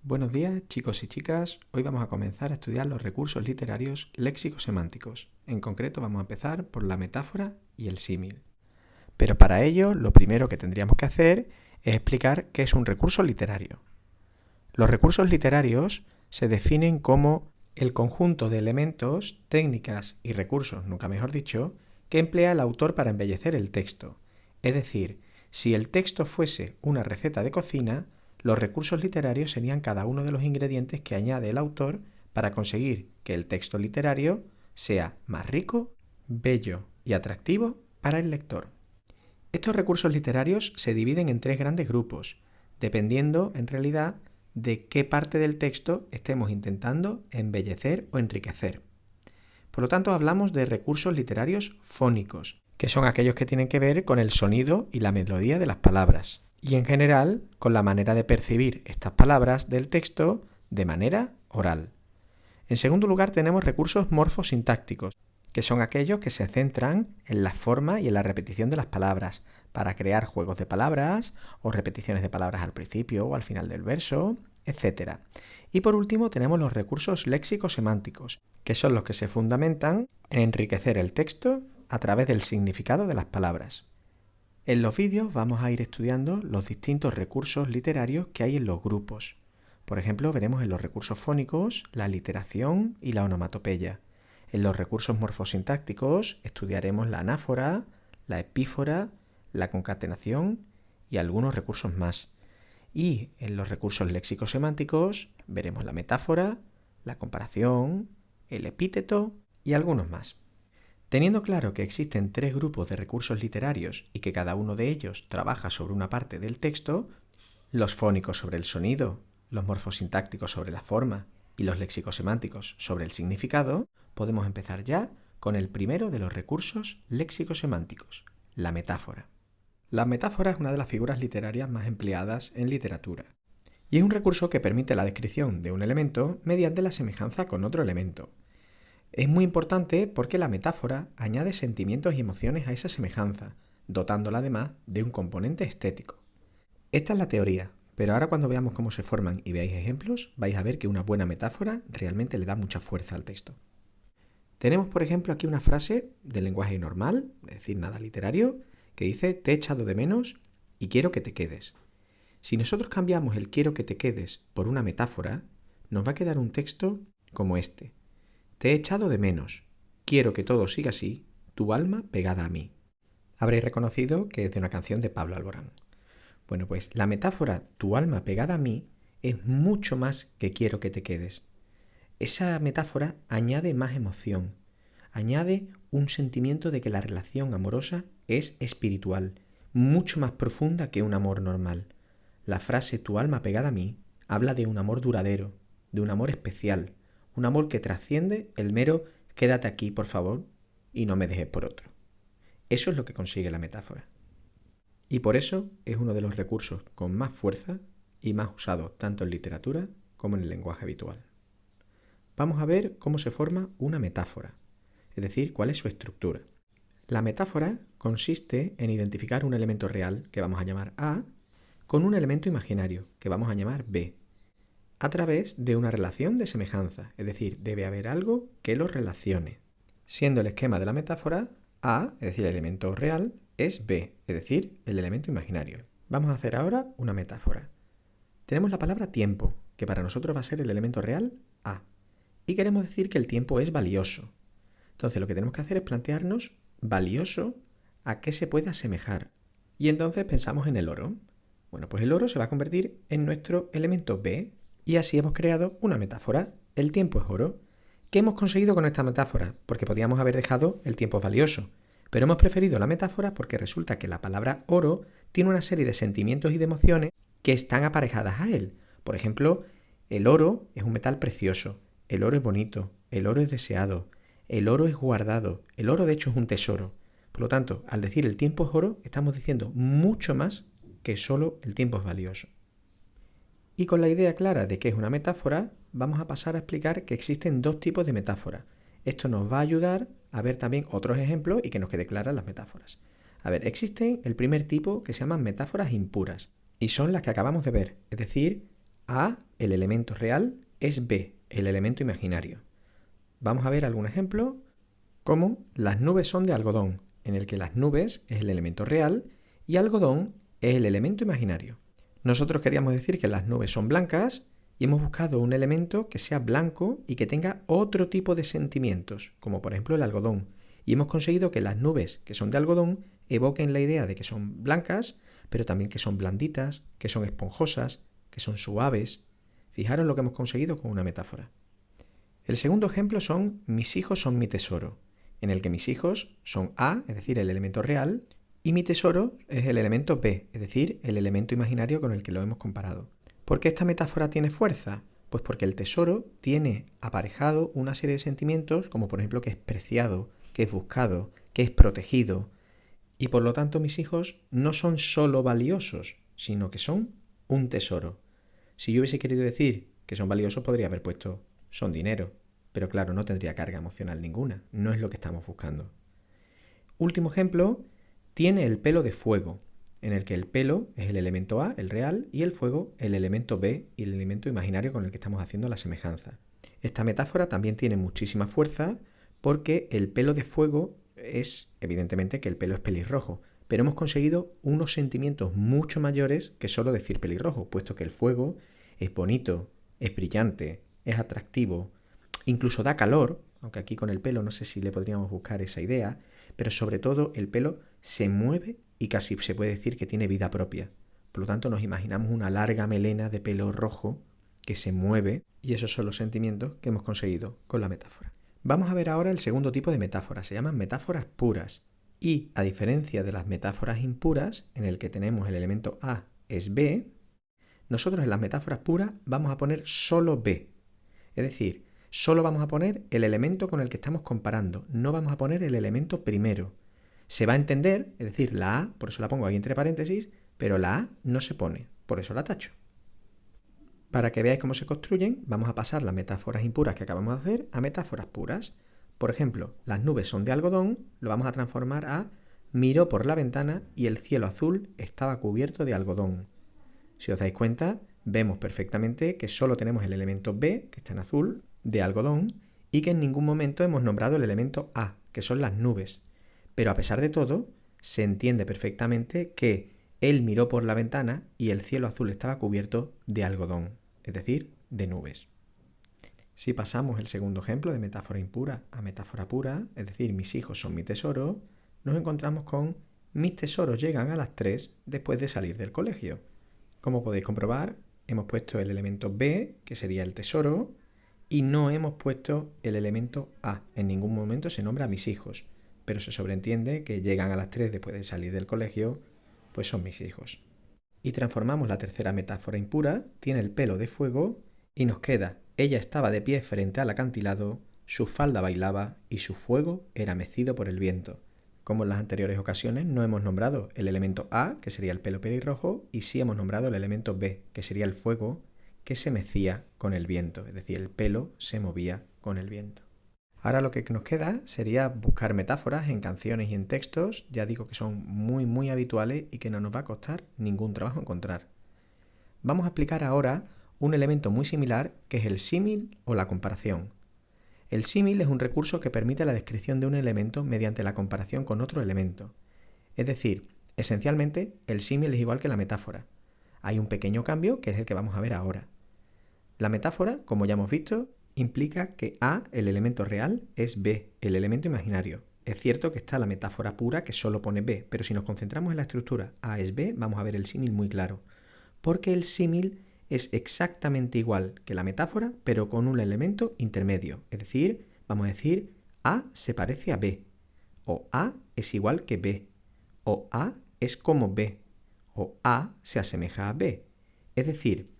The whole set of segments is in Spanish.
Buenos días, chicos y chicas. Hoy vamos a comenzar a estudiar los recursos literarios léxico-semánticos. En concreto vamos a empezar por la metáfora y el símil. Pero para ello, lo primero que tendríamos que hacer es explicar qué es un recurso literario. Los recursos literarios se definen como el conjunto de elementos, técnicas y recursos, nunca mejor dicho, que emplea el autor para embellecer el texto. Es decir, si el texto fuese una receta de cocina, los recursos literarios serían cada uno de los ingredientes que añade el autor para conseguir que el texto literario sea más rico, bello y atractivo para el lector. Estos recursos literarios se dividen en tres grandes grupos, dependiendo, en realidad, de qué parte del texto estemos intentando embellecer o enriquecer. Por lo tanto, hablamos de recursos literarios fónicos, que son aquellos que tienen que ver con el sonido y la melodía de las palabras, y en general con la manera de percibir estas palabras del texto de manera oral. En segundo lugar, tenemos recursos morfosintácticos, que son aquellos que se centran en la forma y en la repetición de las palabras, para crear juegos de palabras o repeticiones de palabras al principio o al final del verso, etc. Y por último tenemos los recursos léxico-semánticos, que son los que se fundamentan en enriquecer el texto a través del significado de las palabras. En los vídeos vamos a ir estudiando los distintos recursos literarios que hay en los grupos. Por ejemplo, veremos en los recursos fónicos la aliteración y la onomatopeya. En los recursos morfosintácticos estudiaremos la anáfora, la epífora, la concatenación y algunos recursos más. Y en los recursos léxico-semánticos veremos la metáfora, la comparación, el epíteto y algunos más. Teniendo claro que existen tres grupos de recursos literarios y que cada uno de ellos trabaja sobre una parte del texto, los fónicos sobre el sonido, los morfosintácticos sobre la forma y los léxico-semánticos sobre el significado, podemos empezar ya con el primero de los recursos léxico-semánticos, la metáfora. La metáfora es una de las figuras literarias más empleadas en literatura y es un recurso que permite la descripción de un elemento mediante la semejanza con otro elemento. Es muy importante porque la metáfora añade sentimientos y emociones a esa semejanza, dotándola además de un componente estético. Esta es la teoría, pero ahora cuando veamos cómo se forman y veáis ejemplos, vais a ver que una buena metáfora realmente le da mucha fuerza al texto. Tenemos, por ejemplo, aquí una frase del lenguaje normal, es decir, nada literario, que dice: te he echado de menos y quiero que te quedes. Si nosotros cambiamos el quiero que te quedes por una metáfora, nos va a quedar un texto como este: te he echado de menos, quiero que todo siga así, tu alma pegada a mí. Habréis reconocido que es de una canción de Pablo Alborán. Bueno, pues la metáfora tu alma pegada a mí es mucho más que quiero que te quedes. Esa metáfora añade más emoción, añade un sentimiento de que la relación amorosa es espiritual, mucho más profunda que un amor normal. La frase tu alma pegada a mí habla de un amor duradero, de un amor especial, un amor que trasciende el mero quédate aquí, por favor, y no me dejes por otro. Eso es lo que consigue la metáfora. Y por eso es uno de los recursos con más fuerza y más usado tanto en literatura como en el lenguaje habitual. Vamos a ver cómo se forma una metáfora, es decir, cuál es su estructura. La metáfora consiste en identificar un elemento real, que vamos a llamar A, con un elemento imaginario, que vamos a llamar B, a través de una relación de semejanza, es decir, debe haber algo que los relacione. Siendo el esquema de la metáfora, A, es decir, el elemento real, es B, es decir, el elemento imaginario. Vamos a hacer ahora una metáfora. Tenemos la palabra tiempo, que para nosotros va a ser el elemento real A, y queremos decir que el tiempo es valioso. Entonces lo que tenemos que hacer es plantearnos valioso a qué se puede asemejar. Y entonces pensamos en el oro. Bueno, pues el oro se va a convertir en nuestro elemento B, y así hemos creado una metáfora. El tiempo es oro. ¿Qué hemos conseguido con esta metáfora? Porque podíamos haber dejado el tiempo valioso, pero hemos preferido la metáfora porque resulta que la palabra oro tiene una serie de sentimientos y de emociones que están aparejadas a él. Por ejemplo, el oro es un metal precioso, el oro es bonito, el oro es deseado, el oro es guardado, el oro de hecho es un tesoro. Por lo tanto, al decir el tiempo es oro, estamos diciendo mucho más que solo el tiempo es valioso. Y con la idea clara de qué es una metáfora, vamos a pasar a explicar que existen dos tipos de metáfora. Esto nos va a ayudar a ver también otros ejemplos y que nos quede claras las metáforas. A ver, existen el primer tipo que se llaman metáforas impuras y son las que acabamos de ver, es decir, A el elemento real, es B, el elemento imaginario. Vamos a ver algún ejemplo, como las nubes son de algodón, en el que las nubes es el elemento real y algodón es el elemento imaginario. Nosotros queríamos decir que las nubes son blancas y hemos buscado un elemento que sea blanco y que tenga otro tipo de sentimientos, como por ejemplo el algodón. Y hemos conseguido que las nubes que son de algodón evoquen la idea de que son blancas, pero también que son blanditas, que son esponjosas, que son suaves. Fijaros lo que hemos conseguido con una metáfora. El segundo ejemplo son mis hijos son mi tesoro, en el que mis hijos son A, es decir, el elemento real, y mi tesoro es el elemento B, es decir, el elemento imaginario con el que lo hemos comparado. ¿Por qué esta metáfora tiene fuerza? Pues porque el tesoro tiene aparejado una serie de sentimientos, como por ejemplo que es preciado, que es buscado, que es protegido, y por lo tanto mis hijos no son solo valiosos, sino que son un tesoro. Si yo hubiese querido decir que son valiosos, podría haber puesto son dinero, pero claro, no tendría carga emocional ninguna, no es lo que estamos buscando. Último ejemplo, tiene el pelo de fuego, en el que el pelo es el elemento A, el real, y el fuego el elemento B y el elemento imaginario con el que estamos haciendo la semejanza. Esta metáfora también tiene muchísima fuerza porque el pelo de fuego es evidentemente que el pelo es pelirrojo, pero hemos conseguido unos sentimientos mucho mayores que solo decir pelirrojo, puesto que el fuego es bonito, es brillante, es atractivo, incluso da calor, aunque aquí con el pelo no sé si le podríamos buscar esa idea, pero sobre todo el pelo se mueve y casi se puede decir que tiene vida propia. Por lo tanto nos imaginamos una larga melena de pelo rojo que se mueve y esos son los sentimientos que hemos conseguido con la metáfora. Vamos a ver ahora el segundo tipo de metáforas, se llaman metáforas puras. Y a diferencia de las metáforas impuras, en el que tenemos el elemento A es B, nosotros en las metáforas puras vamos a poner solo B. Es decir, solo vamos a poner el elemento con el que estamos comparando, no vamos a poner el elemento primero. Se va a entender, es decir, la A, por eso la pongo ahí entre paréntesis, pero la A no se pone, por eso la tacho. Para que veáis cómo se construyen, vamos a pasar las metáforas impuras que acabamos de hacer a metáforas puras. Por ejemplo, las nubes son de algodón, lo vamos a transformar a miró por la ventana y el cielo azul estaba cubierto de algodón. Si os dais cuenta, vemos perfectamente que solo tenemos el elemento B, que está en azul, de algodón, y que en ningún momento hemos nombrado el elemento A, que son las nubes. Pero a pesar de todo, se entiende perfectamente que él miró por la ventana y el cielo azul estaba cubierto de algodón, es decir, de nubes. Si pasamos el segundo ejemplo de metáfora impura a metáfora pura, es decir, mis hijos son mi tesoro, nos encontramos con mis tesoros llegan a las 3 después de salir del colegio. Como podéis comprobar, hemos puesto el elemento B, que sería el tesoro, y no hemos puesto el elemento A. En ningún momento se nombra a mis hijos, pero se sobreentiende que llegan a las 3 después de salir del colegio, pues son mis hijos. Y transformamos la tercera metáfora impura, tiene el pelo de fuego, y nos queda, ella estaba de pie frente al acantilado, su falda bailaba y su fuego era mecido por el viento. Como en las anteriores ocasiones, no hemos nombrado el elemento A, que sería el pelo pelirrojo, y sí hemos nombrado el elemento B, que sería el fuego que se mecía con el viento, es decir, el pelo se movía con el viento. Ahora lo que nos queda sería buscar metáforas en canciones y en textos, ya digo que son muy habituales y que no nos va a costar ningún trabajo encontrar. Vamos a explicar ahora un elemento muy similar que es el símil o la comparación. El símil es un recurso que permite la descripción de un elemento mediante la comparación con otro elemento. Es decir, esencialmente el símil es igual que la metáfora. Hay un pequeño cambio que es el que vamos a ver ahora. La metáfora, como ya hemos visto, implica que A, el elemento real, es B, el elemento imaginario. Es cierto que está la metáfora pura que solo pone B, pero si nos concentramos en la estructura A es B, vamos a ver el símil muy claro. Porque el símil es exactamente igual que la metáfora, pero con un elemento intermedio. Es decir, vamos a decir A se parece a B, o A es igual que B, o A es como B, o A se asemeja a B. Es decir,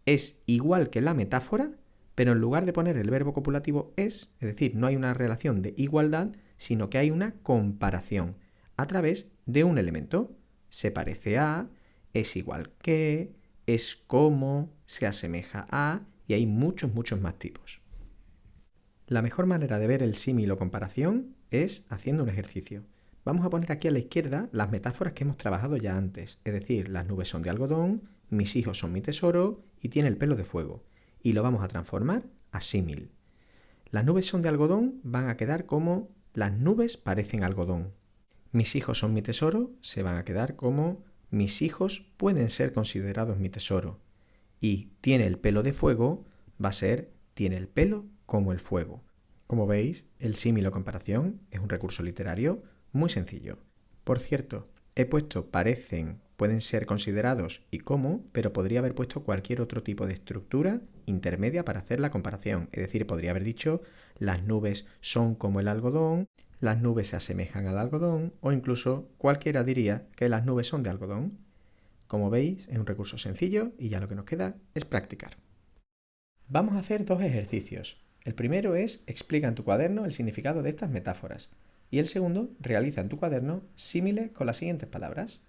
es igual que la metáfora, pero en lugar de poner el verbo copulativo es decir, no hay una relación de igualdad, sino que hay una comparación a través de un elemento. Se parece a, es igual que, es como, se asemeja a, y hay muchos más tipos. La mejor manera de ver el símil o comparación es haciendo un ejercicio. Vamos a poner aquí a la izquierda las metáforas que hemos trabajado ya antes, es decir, las nubes son de algodón, mis hijos son mi tesoro y tiene el pelo de fuego, y lo vamos a transformar a símil. Las nubes son de algodón, van a quedar como las nubes parecen algodón. Mis hijos son mi tesoro, se van a quedar como mis hijos pueden ser considerados mi tesoro. Y tiene el pelo de fuego va a ser tiene el pelo como el fuego. Como veis, el símil o comparación es un recurso literario muy sencillo. Por cierto, he puesto parecen, pueden ser considerados y como, pero podría haber puesto cualquier otro tipo de estructura intermedia para hacer la comparación. Es decir, podría haber dicho las nubes son como el algodón, las nubes se asemejan al algodón o incluso cualquiera diría que las nubes son de algodón. Como veis, es un recurso sencillo y ya lo que nos queda es practicar. Vamos a hacer dos ejercicios. El primero es explica en tu cuaderno el significado de estas metáforas y el segundo realiza en tu cuaderno símiles con las siguientes palabras.